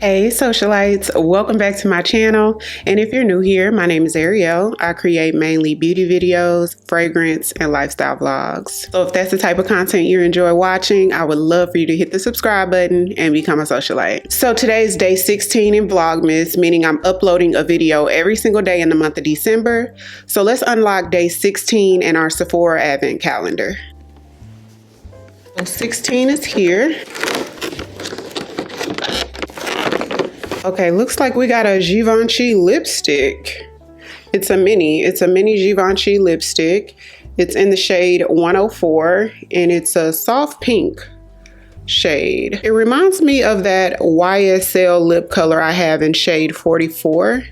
Hey socialites, welcome back to my channel. And if you're new here, my name is Ariell. I create mainly beauty videos, fragrance, and lifestyle vlogs. So if that's the type of content you enjoy watching, I would love for you to hit the subscribe button and become a socialite. So today's day 16 in Vlogmas, meaning I'm uploading a video every single day in the month of December. So let's unlock day 16 in our Sephora advent calendar. So 16 is here. Okay, looks like we got a Givenchy lipstick. It's a mini Givenchy lipstick. It's in the shade 104 and it's a soft pink shade. It reminds me of that YSL lip color I have in shade 44.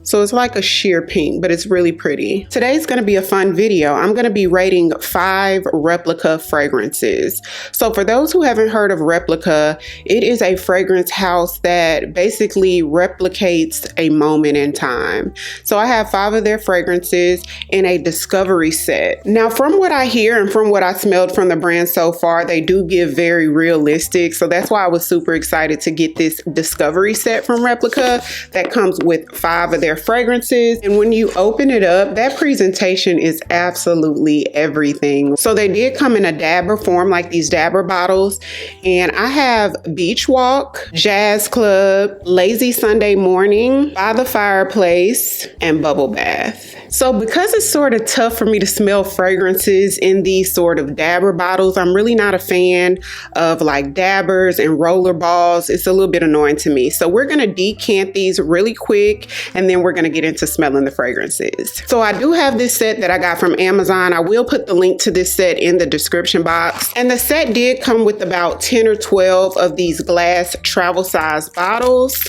So it's like a sheer pink, but it's really pretty. Today's gonna be a fun video. I'm gonna be rating 5 Replica fragrances. So for those who haven't heard of Replica, it is a fragrance house that basically replicates a moment in time. So I have 5 of their fragrances in a discovery set. Now from what I hear and from what I smelled from the brand so far, they do give very realistic. So that's why I was super excited to get this discovery set from Replica that comes with 5 of their fragrances. And when you open it up, that presentation is absolutely everything. So they did come in a dabber form, like these dabber bottles. And I have Beach Walk, Jazz Club, Lazy Sunday Morning, By the Fireplace, and Bubble Bath. So because it's sort of tough for me to smell fragrances in these sort of dabber bottles, I'm really not a fan of like dabbers and roller balls. It's a little bit annoying to me. So we're gonna decant these really quick and then we're gonna get into smelling the fragrances. So I do have this set that I got from Amazon. I will put the link to this set in the description box. And the set did come with about 10 or 12 of these glass travel size bottles.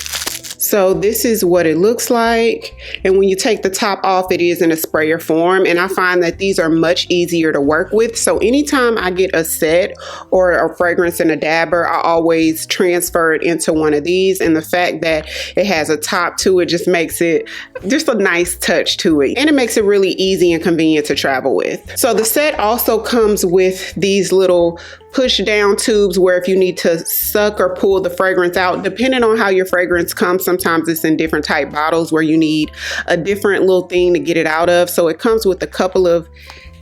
So this is what it looks like. And when you take the top off, it is in a sprayer form. And I find that these are much easier to work with. So anytime I get a set or a fragrance in a dabber, I always transfer it into one of these. And the fact that it has a top to it just makes it just a nice touch to it. And it makes it really easy and convenient to travel with. So the set also comes with these little push down tubes where if you need to suck or pull the fragrance out, depending on how your fragrance comes, sometimes it's in different type bottles where you need a different little thing to get it out of. So it comes with a couple of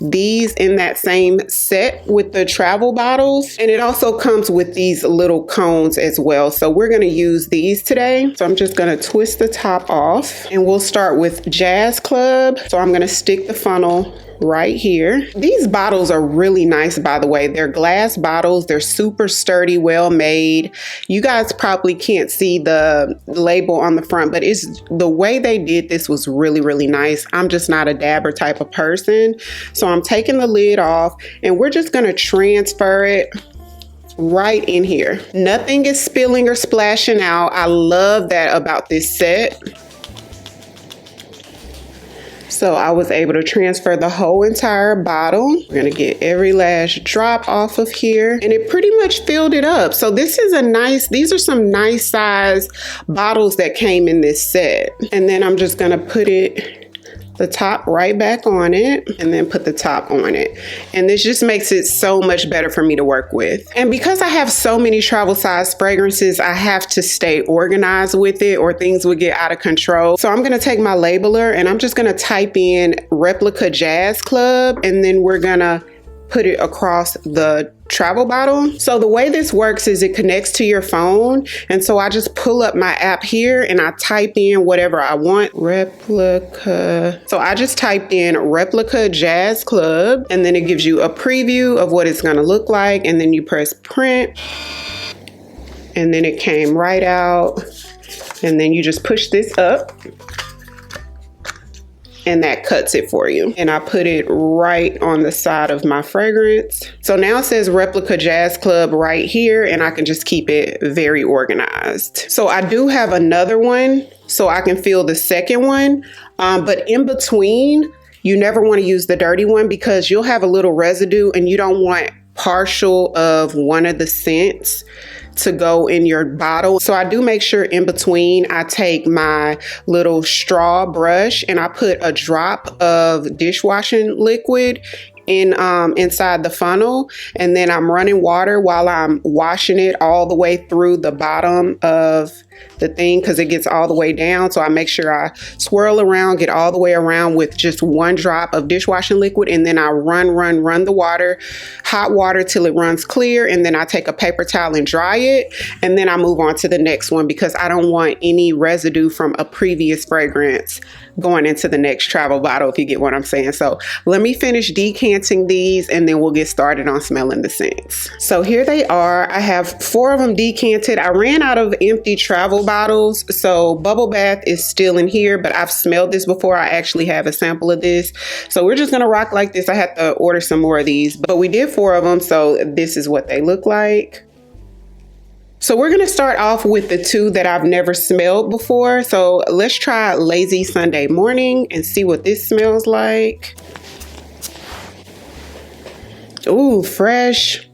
these in that same set with the travel bottles. And it also comes with these little cones as well. So we're gonna use these today. So I'm just gonna twist the top off and we'll start with Jazz Club. So I'm gonna stick the funnel right here. These bottles are really nice, by the way. They're glass bottles. They're super sturdy, well made. You guys probably can't see the label on the front, but it's the way they did this was really, really nice. I'm just not a dabber type of person. So I'm taking the lid off and we're just gonna transfer it right in here. Nothing is spilling or splashing out. I love that about this set. So I was able to transfer the whole entire bottle. We're gonna get every last drop off of here and it pretty much filled it up. So this is these are some nice size bottles that came in this set. And then I'm just gonna put the top right back on it and then put the top on it. And this just makes it so much better for me to work with. And because I have so many travel size fragrances, I have to stay organized with it or things would get out of control. So I'm gonna take my labeler and I'm just gonna type in Replica Jazz Club and then we're gonna put it across the travel bottle. So the way this works is it connects to your phone. And so I just pull up my app here and I type in whatever I want. Replica. So I just typed in Replica Jazz Club and then it gives you a preview of what it's gonna look like. And then you press print and then it came right out. And then you just push this up and that cuts it for you. And I put it right on the side of my fragrance. So now it says Replica Jazz Club right here and I can just keep it very organized. So I do have another one so I can feel the second one. But in between, you never want to use the dirty one because you'll have a little residue and you don't want partial of one of the scents to go in your bottle. So I do make sure in between I take my little straw brush and I put a drop of dishwashing liquid inside the funnel, and then I'm running water while I'm washing it all the way through the bottom of the thing because it gets all the way down. So I make sure I swirl around, get all the way around with just 1 drop of dishwashing liquid, and then I run the water, hot water till it runs clear, and then I take a paper towel and dry it, and then I move on to the next one because I don't want any residue from a previous fragrance going into the next travel bottle, if you get what I'm saying. So let me finish decanting these and then we'll get started on smelling the scents. So here they are. I have 4 of them decanted. I ran out of empty travel bottles, so bubble bath is still in here, but I've smelled this before. I actually have a sample of this, so we're just gonna rock like this. I had to order some more of these, but we did 4 of them, so this is what they look like. So we're gonna start off with the 2 that I've never smelled before. So let's try Lazy Sunday Morning and see what this smells like. Ooh, fresh.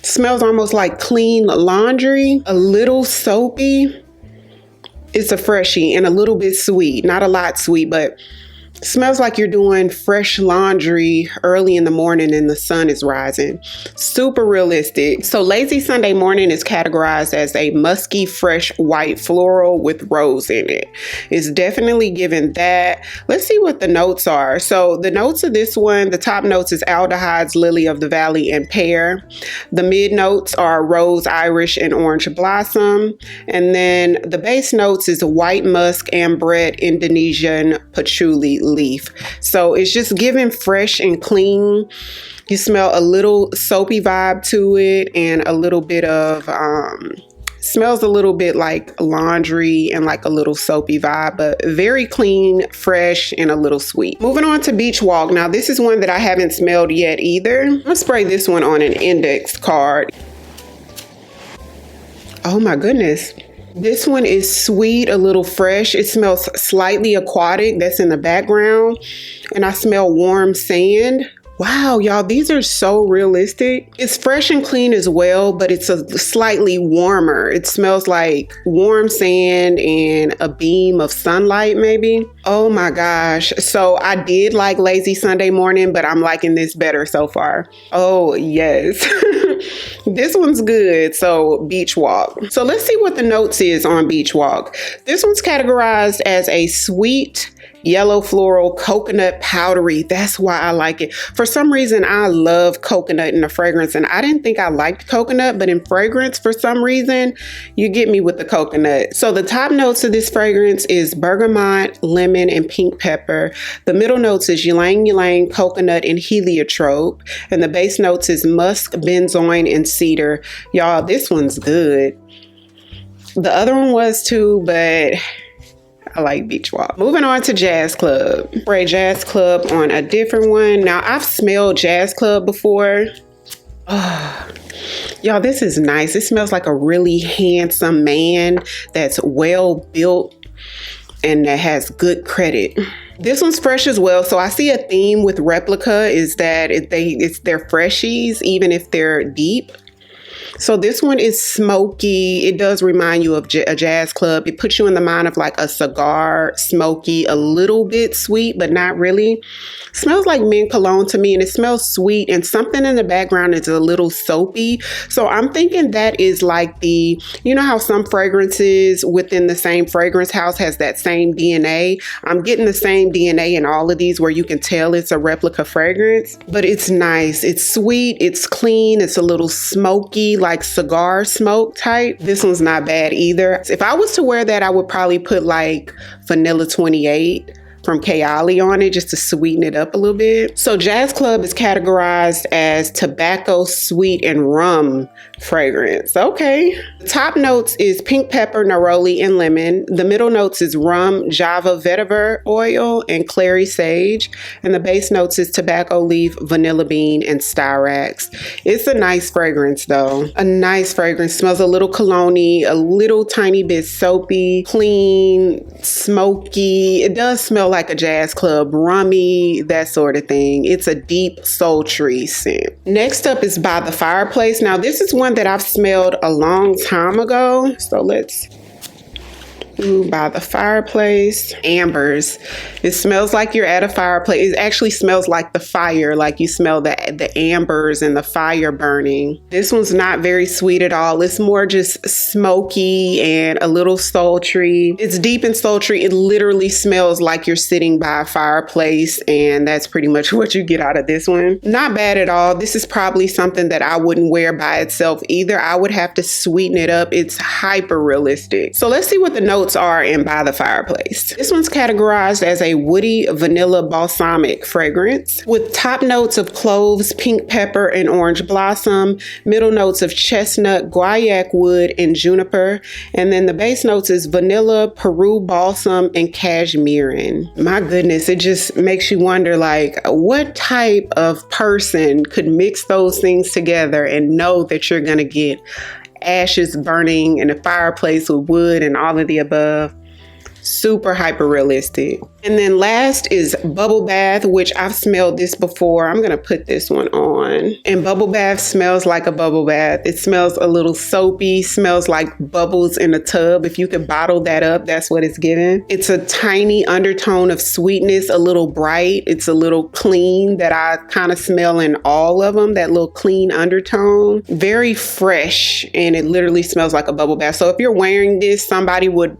Smells almost like clean laundry, a little soapy. It's a freshie and a little bit sweet, not a lot sweet, but smells like you're doing fresh laundry early in the morning and the sun is rising. Super realistic. So Lazy Sunday Morning is categorized as a musky, fresh white floral with rose in it. It's definitely given that. Let's see what the notes are. So the notes of this one, the top notes is aldehydes, lily of the valley, and pear. The mid notes are rose, Irish, and orange blossom. And then the base notes is white musk, ambret, Indonesian patchouli leaf. So it's just giving fresh and clean. You smell a little soapy vibe to it and a little bit of smells a little bit like laundry and like a little soapy vibe, but very clean, fresh, and a little sweet. Moving on to Beach Walk. Now this is one that I haven't smelled yet either. I'll spray this one on an index card. Oh my goodness. This one is sweet, a little fresh. It smells slightly aquatic. That's in the background. And I smell warm sand. Wow, y'all, these are so realistic. It's fresh and clean as well, but it's a slightly warmer. It smells like warm sand and a beam of sunlight maybe. Oh my gosh. So I did like Lazy Sunday Morning, but I'm liking this better so far. Oh yes. This one's good. So Beach Walk. So let's see what the notes is on Beach Walk. This one's categorized as a sweet yellow floral coconut powdery. That's why I like it. For some reason, I love coconut in a fragrance, and I didn't think I liked coconut, but in fragrance, for some reason, you get me with the coconut. So the top notes of this fragrance is bergamot, lemon, and pink pepper. The middle notes is ylang ylang, coconut, and heliotrope. And the base notes is musk, benzoin, and cedar. Y'all, this one's good. The other one was too, but I like Beach Walk. Moving on to Jazz Club. Spray Jazz Club on a different one. Now, I've smelled Jazz Club before. Oh, y'all, this is nice. It smells like a really handsome man that's well built and that has good credit. This one's fresh as well. So I see a theme with Replica is that they're freshies, even if they're deep. So this one is smoky. It does remind you of a Jazz Club. It puts you in the mind of like a cigar, smoky, a little bit sweet, but not really. Smells like mint cologne to me, and it smells sweet, and something in the background is a little soapy. So I'm thinking that is like the, you know how some fragrances within the same fragrance house has that same DNA? I'm getting the same DNA in all of these where you can tell it's a Replica fragrance, but it's nice. It's sweet, it's clean, it's a little smoky, like cigar smoke type. This one's not bad either. If I was to wear that, I would probably put like Vanilla 28 from Kayali on it just to sweeten it up a little bit. So Jazz Club is categorized as tobacco, sweet, and rum fragrance. Okay. The top notes is pink pepper, neroli, and lemon. The middle notes is rum, Java vetiver oil, and clary sage. And the base notes is tobacco leaf, vanilla bean, and styrax. It's a nice fragrance though. A nice fragrance. Smells a little cologne-y, a little tiny bit soapy, clean, smoky. It does smell like a Jazz Club, rummy, that sort of thing. It's a deep, sultry scent. Next up is By the Fireplace. Now this is one that I've smelled a long time ago. So let's Ooh, by the Fireplace. Ambers. It smells like you're at a fireplace. It actually smells like the fire, like you smell the ambers and the fire burning. This one's not very sweet at all. It's more just smoky and a little sultry. It's deep and sultry. It literally smells like you're sitting by a fireplace, and that's pretty much what you get out of this one. Not bad at all. This is probably something that I wouldn't wear by itself either. I would have to sweeten it up. It's hyper realistic. So let's see what the notes are in By the Fireplace. This one's categorized as a woody vanilla balsamic fragrance with top notes of cloves, pink pepper, and orange blossom, middle notes of chestnut, guaiac wood, and juniper, and then the base notes is vanilla, Peru balsam, and cashmerean. My goodness, it just makes you wonder, like, what type of person could mix those things together and know that you're gonna get ashes burning in a fireplace with wood and all of the above. Super hyper realistic. And then last is Bubble Bath, which I've smelled this before. I'm gonna put this one on. And Bubble Bath smells like a bubble bath. It smells a little soapy, smells like bubbles in a tub. If you could bottle that up, that's what it's giving. It's a tiny undertone of sweetness, a little bright. It's a little clean that I kind of smell in all of them, that little clean undertone. Very fresh, and it literally smells like a bubble bath. So if you're wearing this, somebody would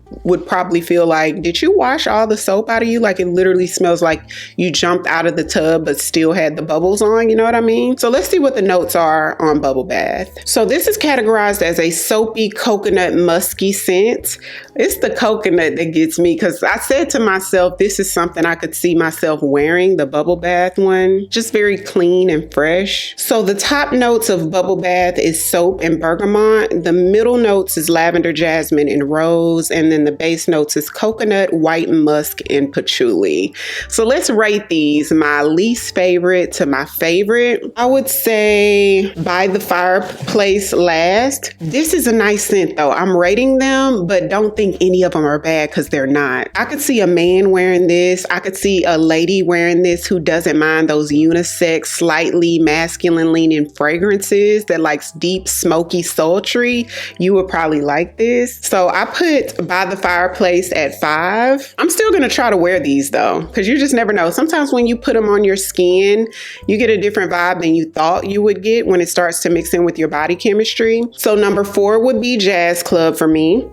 probably feel like, did you wash all the soap out of you? Like, it literally smells like you jumped out of the tub but still had the bubbles on, you know what I mean? So let's see what the notes are on Bubble Bath. So this is categorized as a soapy coconut musky scent. It's the coconut that gets me, because I said to myself, this is something I could see myself wearing, the Bubble Bath one. Just very clean and fresh. So the top notes of Bubble Bath is soap and bergamot. The middle notes is lavender, jasmine, and rose. And then the base notes is coconut, white musk, and patchouli. So let's rate these, my least favorite to my favorite. I would say By the Fireplace last. This is a nice scent though. I'm rating them, but don't think any of them are bad, because they're not. I could see a man wearing this. I could see a lady wearing this who doesn't mind those unisex, slightly masculine leaning fragrances that likes deep, smoky, sultry. You would probably like this. So I put By the Fireplace at 5. I'm still gonna try to wear these though, because you just never know. Sometimes when you put them on your skin, you get a different vibe than you thought you would get when it starts to mix in with your body chemistry. So number 4 would be Jazz Club for me.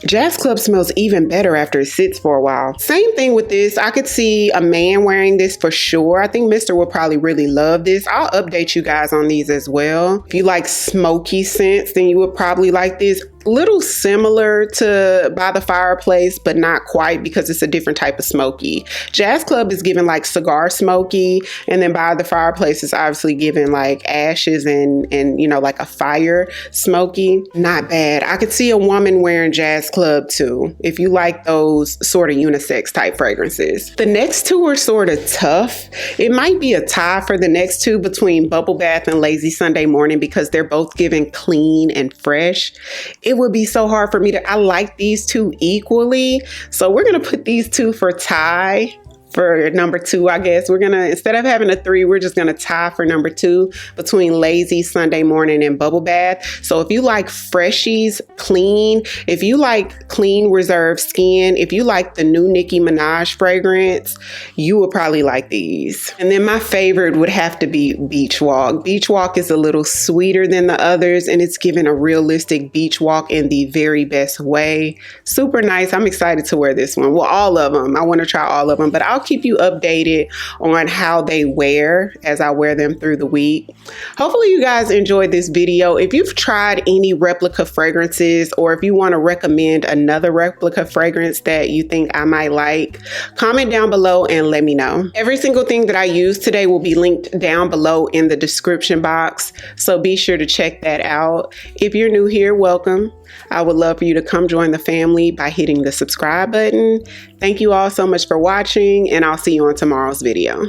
Jazz Club smells even better after it sits for a while. Same thing with this. I could see a man wearing this for sure. I think Mr. will probably really love this. I'll update you guys on these as well. If you like smoky scents, then you would probably like this. Little similar to By the Fireplace, but not quite, because it's a different type of smoky. Jazz Club is giving like cigar smoky, and then By the Fireplace is obviously giving like ashes and you know, like a fire smoky. Not bad. I could see a woman wearing Jazz Club too, if you like those sort of unisex type fragrances. The next two are sort of tough. It might be a tie for the next two between Bubble Bath and Lazy Sunday Morning, because they're both giving clean and fresh. It would be so hard for me to, I like these two equally. So we're going to put these two for tie. For number 2, I guess we're gonna, instead of having a 3, we're just gonna tie for number 2 between Lazy Sunday Morning and Bubble Bath. So if you like freshies, clean, if you like clean reserved skin, if you like the new Nicki Minaj fragrance, you would probably like these. And then my favorite would have to be Beach Walk. Beach Walk is a little sweeter than the others, and it's giving a realistic beach walk in the very best way. Super nice. I'm excited to wear this one. Well, all of them. I want to try all of them, but I'll keep you updated on how they wear as I wear them through the week. Hopefully you guys enjoyed this video. If you've tried any replica fragrances, or if you want to recommend another replica fragrance that you think I might like, comment down below and let me know. Every single thing that I use today will be linked down below in the description box, so be sure to check that out. If you're new here, welcome. I would love for you to come join the family by hitting the subscribe button. Thank you all so much for watching, and I'll see you on tomorrow's video.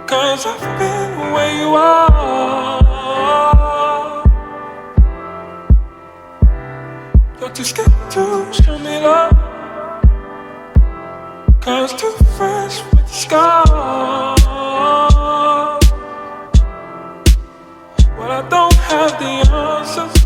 'Cause I've been where you are. You're too scared to show me love, 'cause too fresh with the scars. Well, I don't have the answers,